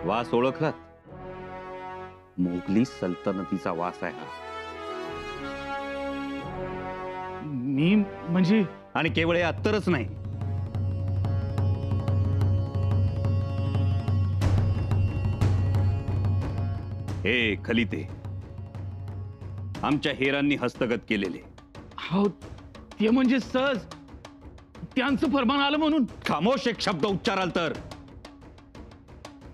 वास ओळखलात? मोगली सल्तनतीचा वास आहे हा. मी म्हणजे आणि केवळ हे अत्तरच नाही, हे खलिते आमच्या हेरांनी हस्तगत केलेले. हो ते म्हणजे सहज त्यांचं फरमान आलं म्हणून. खामोश, एक शब्द उच्चाराल तर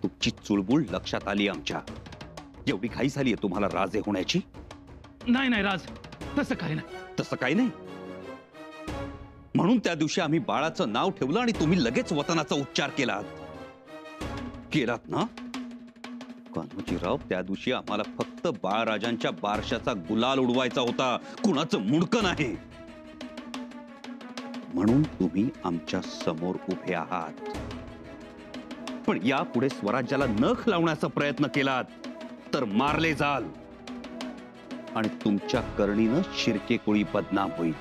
तुमची चुळबुळ लक्षात आली आमच्या. एवढी घाई झाली आहे तुम्हाला राजे होण्याची? नाही नाही राज, तसं काही नाही. तसं काही नाही. म्हणून त्या दिवशी आम्ही बाळाचं नाव ठेवलं आणि तुम्ही लगेच वतनाचा उच्चार केलात ना? कान्होजीराव, त्या दिवशी आम्हाला फक्त बाळराजांच्या बारशाचा गुलाल उडवायचा होता, कुणाचं मुंडकं नाही. म्हणून तुम्ही आमच्या समोर उभे आहात. पण यापुढे स्वराज्याला नख लावण्याचा प्रयत्न केलात तर मारले जाल आणि तुमच्या करणीनं शिर्के कोळी बदनाम होईल.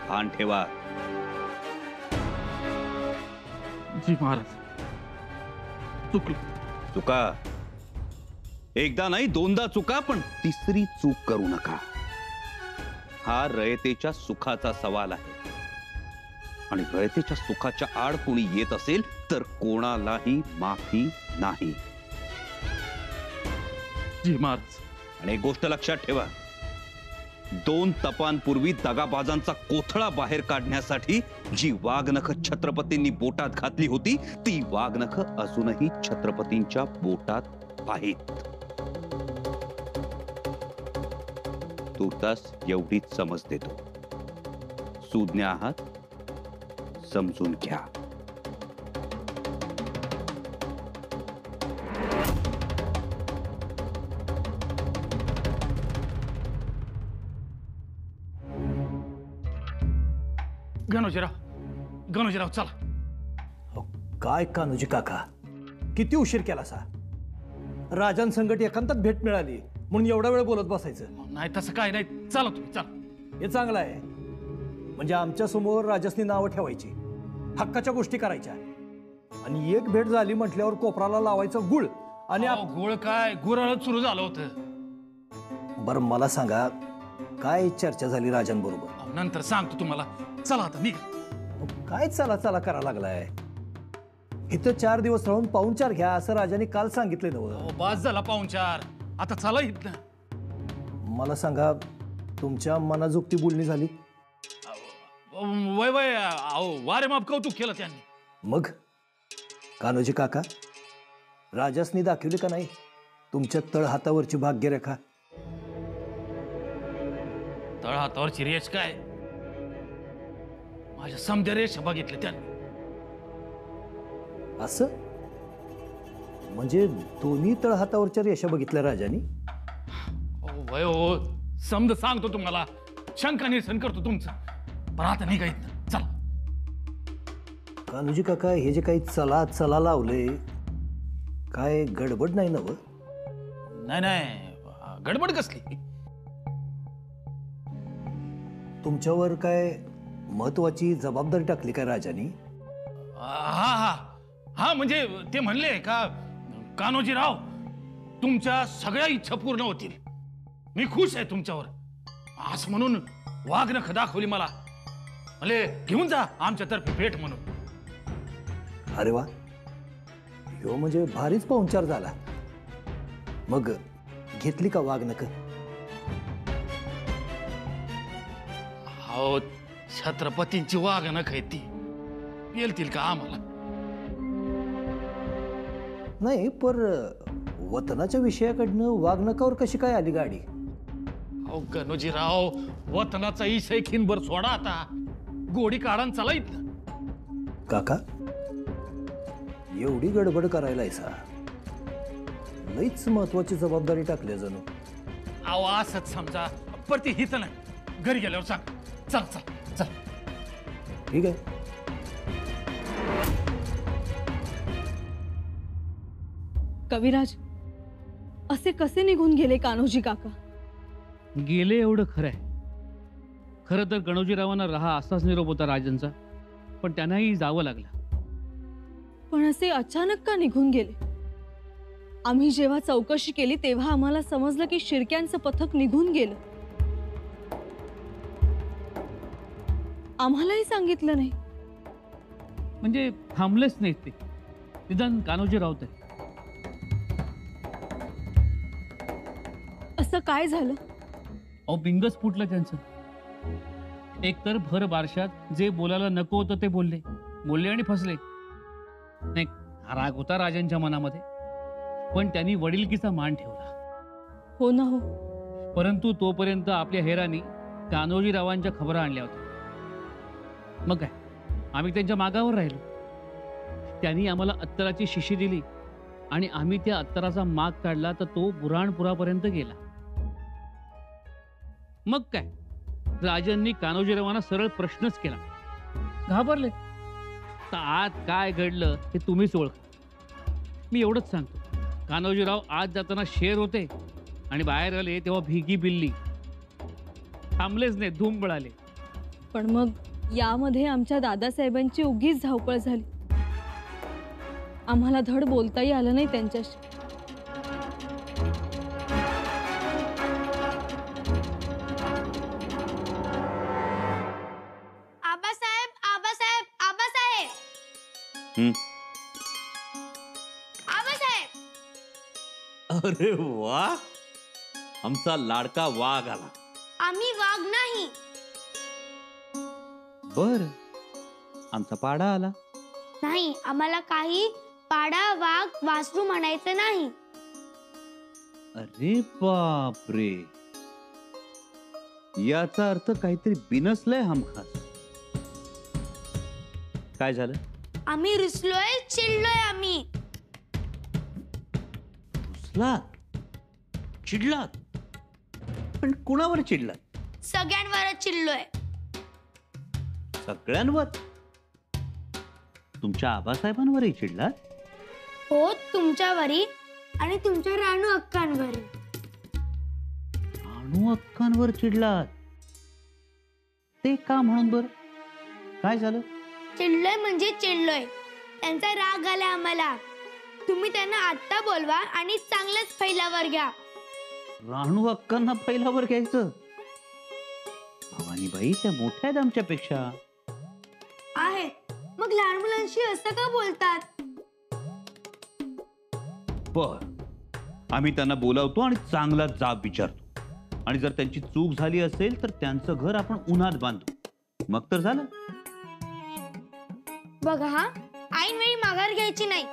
भान ठेवा. जी महाराज, चुकलो. चुका एकदा नाही दोनदा चुका, पण तिसरी चूक करू नका. हा रयतेच्या सुखाचा सवाल आहे आणि रयतेच्या सुखाच्या आड कोणी येत असेल तर कोणालाही माफी नाही. जी महाराज. आणि एक गोष्ट लक्षात ठेवा, 2 तपांपूर्वी दगाबाजांचा कोथळा बाहेर काढण्यासाठी जी वाघनख छत्रपतींनी बोटात घातली होती ती वाघनख अजूनही छत्रपतींच्या बोटात आहेत. तुर्तास एवढीच समज देतो. सुज्ञ आहात, समजून घ्या. गणोजीराव चला. काय कान्होजी काका, किती उशीर केला सा? राजांसंगट एकांतात भेट मिळाली म्हणून एवढा वेळ बोलत बसायचं? नाही तसं काय नाही, चला तुम्ही चला. हे चांगलं आहे. म्हणजे आमच्या समोर राजासनी नावं ठेवायची, हक्काच्या गोष्टी करायच्या, आणि एक भेट झाली म्हटल्यावर कोपराला लावायचा गुळ. आणि गोळ काय, गुराळच सुरू झालं होतं. बरं मला सांगा, काय चर्चा झाली राजांबरोबर? नंतर सांगतो तुम्हाला. चला आता निघ. काय चला चला करा लागलाय? इथं 4 दिवस राहून पाहुणचार घ्या असं राजाने काल सांगितले नव्हतं? बास झाला पाहुणचार, आता चला इथलं. मला सांगा, तुमच्या मनाजोगती बोलणी झाली? वय वय वारे माप कौतुक केलं त्यांनी. मग कान्होजी काका, राजासनी दाखवली का नाही तुमच्या तळहातावरची भाग्यरेखा? तळहातावरची रेष काय, माझ्या समद्या रेषा बघितल्या त्यांनी. असं म्हणजे दोन्ही तळहातावरच्या रेषा बघितल्या राजानी? वय हो, समज सांगतो तुम्हाला, शंका निरसन करतो तुमचं. पण आता निघायत ना, चला. कान्होजी काका, हे जे काही चला चला लावले, काय गडबड नाही नव? नाही नाही, गडबड कसली? तुमच्यावर काय महत्वाची जबाबदारी टाकली काय राजानी? हा हा हा, म्हणजे ते म्हणले का, कान्होजीराव तुमच्या सगळ्या इच्छा पूर्ण होतील, मी खुश आहे तुमच्यावर, असं म्हणून वाघनख दाखवली मला. म्हणजे घेऊन जा आमच्यातर्फे भेट म्हणून. अरे वा, ह्यो म्हणजे भारीच पाहुणचार झाला. मग घेतली का वाघनख? हो, छत्रपतींची वाघनख आहे ती, येतील का आम्हाला? नाही, पर वतनाच्या विषयाकडनं वाघनखावर कशी काय आली गाडी? अहो गणोजीराव, वतनाचा इशय खिनभर सोडा आता, गोडी काढा चला इथं. काका, एवढी गडबड करायला सा, लईच महत्वाची जबाबदारी टाकली जणू. अहो असंच समजा, पर ती हित नाही, घरी गेल्यावर सांग. चल चल चल. ठीक आहे. कविराज, असे कसे निघून गेले कान्होजी काका? गेले एवढं खरं आहे. खरं तर गणोजीरावांना राहा असाच निरोप होता राजांचा, पण त्यांनाही जावं लागलं. पण असे अचानक का निघून गेले? आम्ही जेव्हा चौकशी केली तेव्हा आम्हाला समजलं की शिर्क्यांचं पथक निघून गेलं. आम्हालाही सांगितलं नाही. म्हणजे थांबलेच नाहीत ते, निदान कान्होजी राऊत आहे. असं काय झालं? अहो बिंगच फुटलं त्यांचं. एकतर भर बारशात जे बोलायला नको होतं ते बोलले आणि फसले. नाही, हा राग होता राजांच्या मनामध्ये, पण त्यांनी वडिलकीचा मान ठेवला. हो ना हो. परंतु तोपर्यंत आपल्या हेरांनी कान्होजीरावांच्या खबरा आणल्या होत्या. मग काय, आम्ही त्यांच्या मागावर राहिलो. त्यांनी आम्हाला अत्तराची शिशी दिली आणि आम्ही त्या अत्तराचा माग काढला तर तो बुऱ्हाणपुरापर्यंत गेला. मग काय, राजांनी कान्होजीरावांना सरळ प्रश्नच केला. घाबरले. तर आत काय घडलं हे तुम्हीच ओळखा. मी एवढंच सांगतो, कान्होजीराव आत जाताना शेर होते आणि बाहेर आले तेव्हा भिगी बिल्ली. थांबलेच नाही, धूम बळाले. पण मग यामध्ये आमच्या दादासाहेबांची उगीच धावपळ झाली. आम्हाला धड बोलताही आलं नाही त्यांच्याशी. आबासाहेब आबासाहेब आबासाहेब हं. आबासाहेब. अरे वा, आमचा लाडका वाघ आला. आम्ही वाघ नाही. बर, आमचा पाडा आला. नाही, आम्हाला काही पाडा वाघ वासरू म्हणायचं नाही. अरे बापरे, याचा अर्थ काहीतरी बिनसलंय हमखास. काय झालं? आम्ही रुसलोय, चिडलोय आम्ही. रुसलात? चिडलात? पण कुणावर चिडलात? सगळ्यांवरच चिडलोय. सगळ्यांवर? तुमच्या आबासाहेबांवरही चिडलात? हो, तुमच्यावरी आणि तुमच्या राणू अक्कांवरी. राणू अक्कांवर चिडलात? ते का म्हणून बर? काय झालं? चिडलोय म्हणजे चिडलोय. त्यांचा राग आला आम्हाला. तुम्ही त्यांना आत्ता बोलवा आणि चांगलंच फैलावर घ्या. राणू अक्कांना पहिल्यावर घ्यायचं? भवानीबाई त्या मोठ्या आहेत आमच्यापेक्षा. आहे, मग लहान मुलांशी असं का बोलतात? बर, आम्ही त्यांना बोलावतो आणि चांगला जाब विचारतो. आणि जर त्यांची चूक झाली असेल तर त्यांचं घर आपण उन्हात बांधू. मग तर झालं. बघा हा, ऐन वेळी माघार घ्यायची नाही.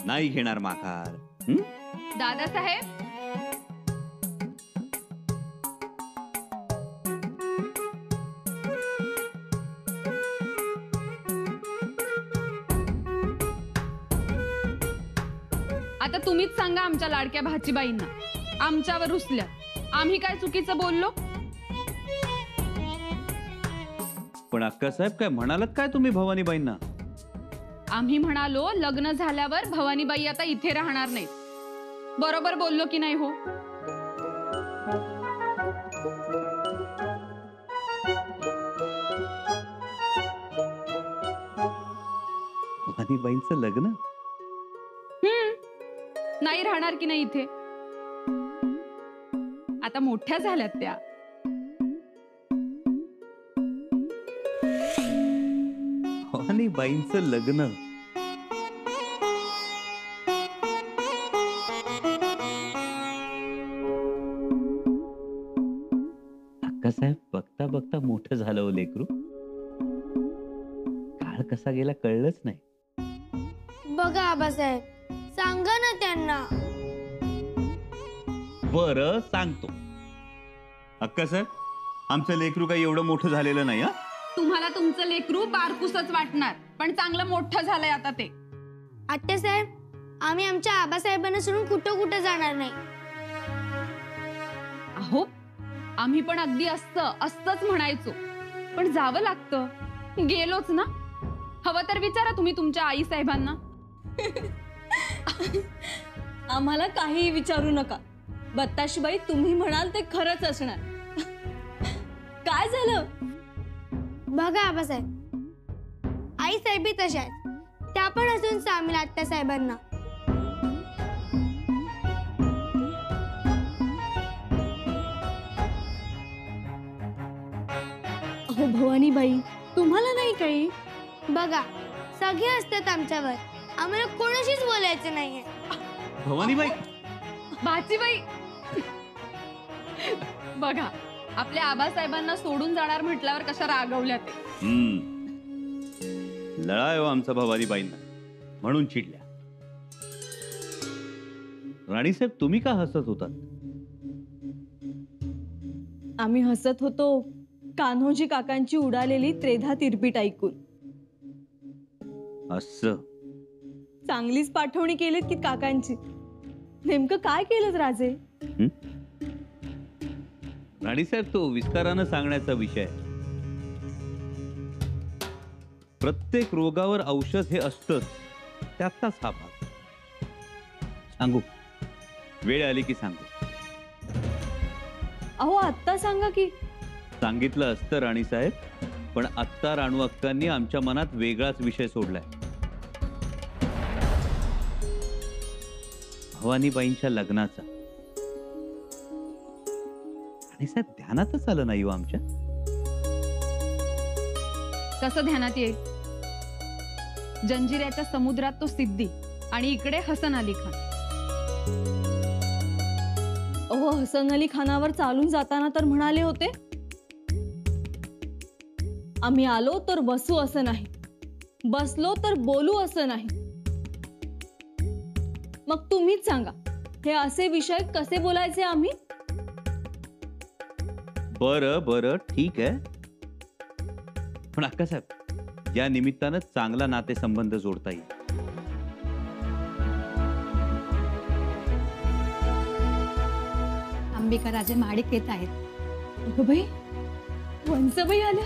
नाही घेणार माघार. दादासाहेब, आता तुम्हीच सांगा आमच्या लाडक्या भाचीबाईंना, आमच्यावर रुसल्या. आम्ही काय चुकीचं बोललो? पण अक्कासाहेब, काय म्हणालात काय तुम्ही भवानीबाईंना? आम्ही म्हणालो लग्न झाल्यावर भवानीबाई आता इथे राहणार नाहीत. बरोबर बोललो की नाही हो? भवानीबाईंचं लग्न? नाही राहणार की नाही इथे? आता मोठ्या झाल्यात त्या. भवानीबाईंचं लग्न? अक्कासाहेब, बघता बघता मोठं झालं हो लेकरू. काळ कसा गेला कळलंच नाही. बघा आबासाहेब, सांगा ना त्यांना. बरं, सांगतो. अक्कासाहेब, आमचं लेकरू काही एवढं मोठं झालेलं नाही. हा, तुम्हाला तुमचं लेकरू बारकुसच वाटणार, पण चांगलं मोठं झालंय आता ते. आत्यासाहेब, आम्ही आमच्या आबासाहेबांना सोडून कुठं कुठं जाणार नाही. अहो, आम्ही पण अगदी असतंच म्हणायचो, पण जावं लागतं. गेलोच ना. हवं तर विचारा तुम्ही तुमच्या आई साहेबांना. आम्हाला काहीही विचारू नका. बत्ताशीबाई, तुम्ही म्हणाल ते खरंच असणार. काय झालं? बघा आबासाहेब, आई साहेबी तशा आहेत. त्या पण असून सामील आत्यासाहेबांना. भवानीबाई तुम्हाला नाही काही? बघा सगळे असतात आमच्यावर, आम्हाला कोणाशीच बोलायचं नाहीये. भवानीबाई भाचीबाई बघा आपल्या आबासाहेबांना सोडून जाणार म्हटल्यावर कशा रागवल्या ते. लळा हो आमचा भवानीबाईंना म्हणून चिडल्या. राणीसाहेब तुम्ही का हसत होतात? आम्ही हसत होतो कान्होजी काकांची उडालेली त्रेधा तिरपीट ऐकून. असं चांगलीच पाठवणी केलीत की काकांची. नेमकं काय केलं राजे? राणीसाहेब तो विस्तारानं सांगण्याचा विषय आहे. प्रत्येक रोगावर औषध हे असतंच, त्यातलाच हा भाग. सांगू? वेळ आली की सांगू. अहो आत्ता सांगा की. सांगितलं असतं राणीसाहेब, पण आत्ता राणू अक्कांनी आमच्या मनात वेगळाच विषय सोडलाय. भवानीबाईंच्या लग्नाचा. राणीसाहेब ध्यानातच आलं नाही हो आमच्या. कसं ध्यानात येईल? जंजिऱ्याच्या समुद्रात तो सिद्धी आणि इकडे हसन अली खान. अहो हसन अली खानावर चालून जाताना तर म्हणाले होते, आम्ही आलो तर बसू असं नाही, बसलो तर बोलू असं नाही. मग तुम्हीच सांगा, हे असे विषय कसे बोलायचे आम्ही? बरं बरं ठीक आहे, पण अक्कासाहेब या निमित्तानं चांगला नातेसंबंध जोडता येईल. अंबिका राजे माडिक येत आहेत. अगं बाई, वंसबाई आल्या.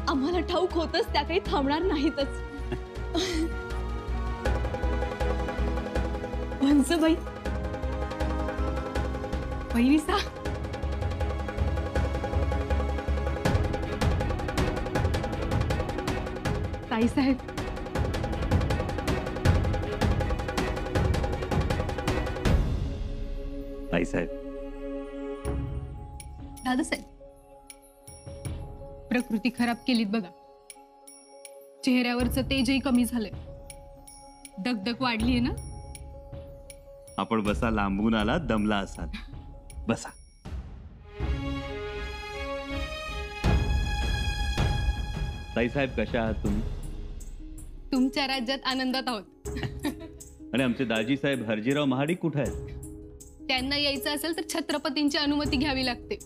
आम्हाला ठाऊक होतच त्या काही थांबणार नाहीतच. वंसबाई, बहिणीसा ताईसाहेब, ताईसाहेब, दादासाहेब, प्रकृती खराब केलीत बघा. चेहऱ्यावरचं तेजही कमी झालंय, दगदग वाढलीये ना. आपण बसा. लांबून आला, दमला असाल, बसा. ताईसाहेब कशा आहात तुम्ही? तुमच्या राज्यात आनंदात आहोत. आणि आमचे दाजी साहेब हरजीराव महाडिक कुठे आहेत? त्यांना यायचं असेल तर छत्रपतींची अनुमती घ्यावी लागते,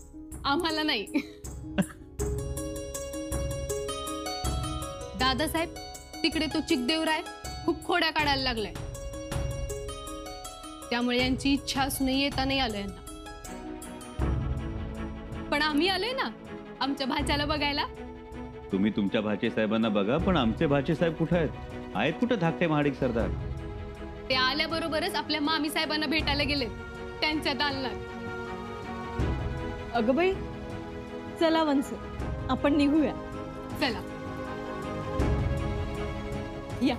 आम्हाला नाही. दादासाहेब, तिकडे तो चिकदेवराय खूप खोड्या काढायला लागलाय, त्यामुळे यांची इच्छा असूनही येता नाही आलं यांना. पण आम्ही आलोय ना आमच्या भाच्याला बघायला. तुम्ही तुमच्या भाचे साहेबांना बघा, पण आमचे भाचे साहेब कुठे आहेत? आहेत कुठे धाकटे महाडिक सरदार? ते आल्याबरोबरच आपल्या मामी साहेबांना भेटायला गेले त्यांच्या दालनात. अगं बाई, चला वंस, आपण निघूया. चला या.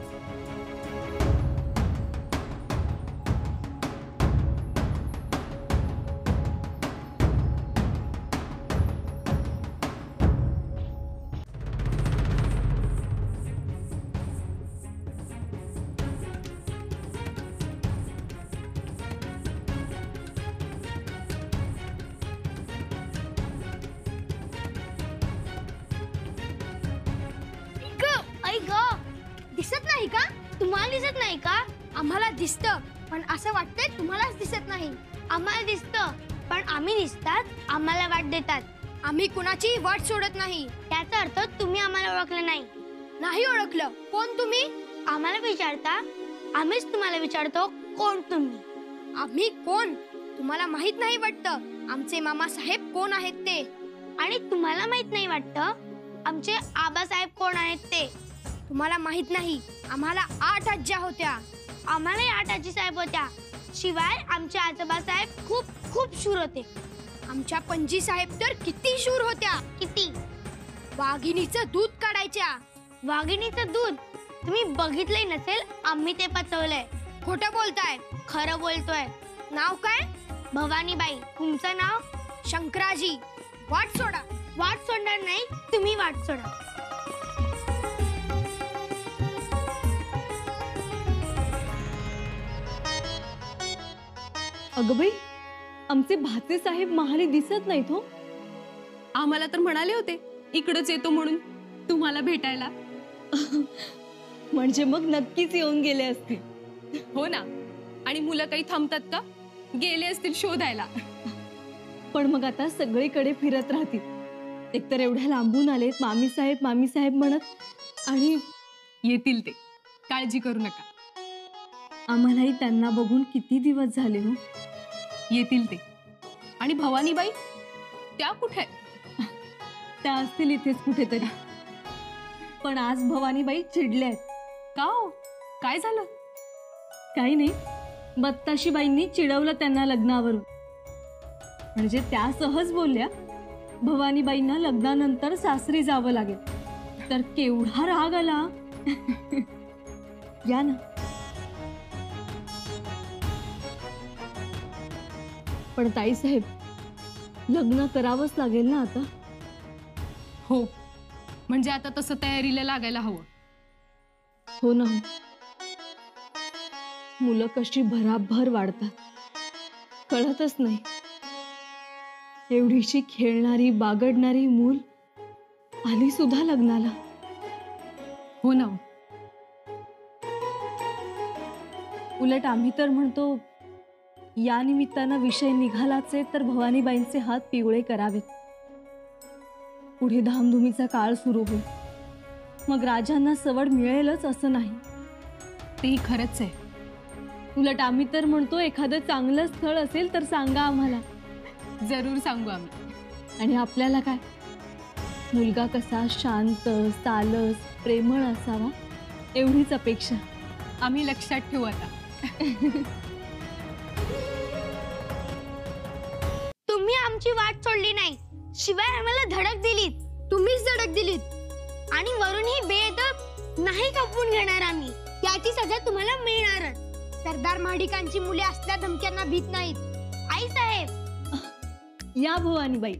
दिसत नाही का? तुम्हाला दिसत नाही का? आम्हाला दिसतं, पण असं वाटतंय तुम्हालाच दिसत नाही. आम्हाला दिसतं, पण आम्ही दिसतात आम्हाला वाट देतात. आम्ही कुणाची वाट सोडत नाही. त्याचा अर्थ तुम्ही आम्हाला ओळखलं नाही. नाही ओळखलं? कोण तुम्ही? आम्हाला विचारता, आम्हीच तुम्हाला विचारतो, कोण तुम्ही? आम्ही कोण तुम्हाला माहित नाही वाटतं. आमचे मामा साहेब कोण आहेत ते. आणि तुम्हाला माहित नाही वाटतं आमचे आबासाहेब कोण आहेत ते. तुम्हाला माहित नाही, आम्हाला 8 आज्या होत्या. आम्हालाही 8 आजी साहेब होत्या. शिवाय आमचे आजोबा साहेब खूप खूप शूर होते. आमच्या पणजी साहेब तर किती शूर होत्या. किती? वाघिणीचं दूध काढायच्या. वाघिणीचं दूध तुम्ही बघितलंय नसेल, आम्ही ते पचवलंय. खोटं बोलताय? खरं बोलतोय. नाव काय? भवानीबाई. तुमचं नाव? शंकराजी. वाट सोडा. वाट सोडणार नाही. तुम्ही वाट सोडा. अगं बाई, आमचे भाचे साहेब महाली दिसत नाहीत हो. आम्हाला तर म्हणाले होते इकडंच येतो म्हणून तुम्हाला भेटायला. म्हणजे मग नक्कीच येऊन गेले असतील. हो ना, आणि मुलं काही थांबतात का? गेले असतील शोधायला. पण मग आता सगळीकडे फिरत राहतील. एकतर एवढ्या लांबून आलेत मामी साहेब म्हणत. आणि येतील ते, काळजी करू नका. आम्हालाही त्यांना बघून किती दिवस झाले हो. येतील ते. आणि भवानीबाई त्या कुठे आहेत? त्या असतील इथेच कुठेतरी. पण आज भवानीबाई चिडल्या आहेत. का हो, काय झालं? काही नाही, बत्ताशीबाईंनी चिडवलं त्यांना लग्नावरून. म्हणजे त्या सहज बोलल्या भवानीबाईंना लग्नानंतर सासरी जावं लागेल. तर केवढा राग आला. या ना. पण ताईसाहेब, लग्न करावंच लागेल ना आता. हो, म्हणजे आता तसं तयारीला लागायला हवं. हो ना. मुलं कशी भराभर वाढतात कळतच नाही. एवढीशी खेळणारी बागडणारी मूल आली सुद्धा लग्नाला. हो ना. उलट आम्ही तर म्हणतो या निमित्तानं विषय निघालाचे तर भवानीबाईंचे हात पिवळे करावेत. पुढे धामधुमीचा काळ सुरू होईल. मग राजांना सवड मिळेलच असं नाही. तेही खरंच आहे. उलट आम्ही तर म्हणतो एखादं चांगलं स्थळ असेल तर सांगा आम्हाला. जरूर सांगू आम्ही. आणि आपल्याला काय, मुलगा कसा शांत सालस प्रेमळ असावा एवढीच अपेक्षा. आम्ही लक्षात ठेवू आता. तुम्ही आमची वाट सोडली नाही, शिवाय आम्हाला धडक दिलीत. तुम्हीच धडक दिलीत. आणि वरून ही बेअदब नाही खपवून घेणार आम्ही. याची सजा तुम्हाला मिळणारच. सरदार महाडिकांची मुले असल्या धमक्यांना भीत नाहीत. आई साहेब, या भवानीबाई.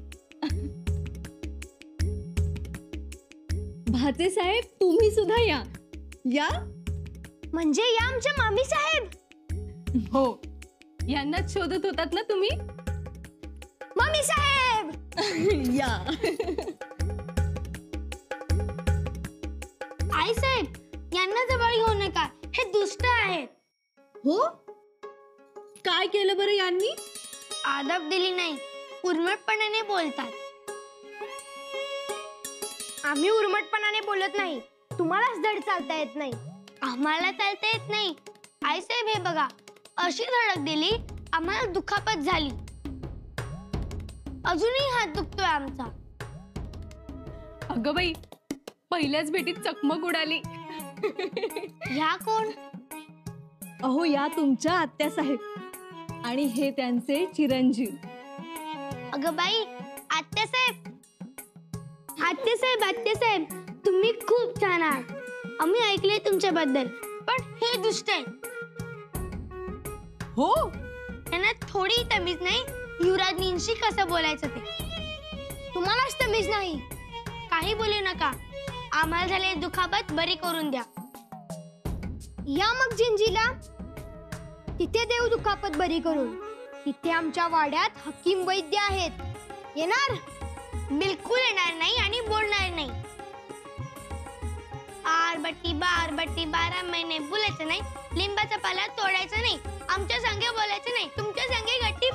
भाचे साहेब, तुम्ही सुद्धा या. या म्हणजे या आमच्या मामी साहेब. हो, यांनाच शोधत होतात ना तुम्ही? मामी साहेब या. आई साहेब, यांना जवळ घेऊ नका, हे दुष्ट आहेत. हो, काय केलं बरं यांनी? आदब दिली नाही, उर्मटपणाने बोलतात. आम्ही उर्मटपणाने बोलत नाही, तुम्हालाच धड चालता येत नाही. आम्हाला चालता येत नाही. आई साहेब, हे बघा, अशी धडक दिली, आम्हाला दुखापत झाली. अजूनही हात दुखतोय आमचा. अगं बाई, पहिल्याच भेटीत चकमक उडाली. ह्या कोण? अहो, या तुमच्या आत्यासाहेब. आणि हे त्यांचे चिरंजीव. अगं बाई, आत्यासाहेब, आत्यासाहेब, आत्यासाहेब, तुम्ही खूप छान आहात. आम्ही ऐकले तुमच्याबद्दल. पण हे दुष्ट आहे. हो, त्यांना थोडी तमीज नाही युवराजनींशी कसं बोलायचं ते. तुम्हालाच तमीज नाही. काही बोलू नका. आम्हाला झाले दुखापत बरी करून द्या. या मग जिंजीला. तिथे देव दुखापत बरी करून. तिथे आमच्या वाड्यात हकीम वैद्य आहेत. येणार? बिलकुल येणार नाही आणि बोलणार नाही. आरबट्टी बारबट्टी 12 महिने बोलायचं नाही. लिंबाचा पाला तोडायचा नाही. आमच्या संगे बोलायचं नाही. तुमच्या संगे गट्टी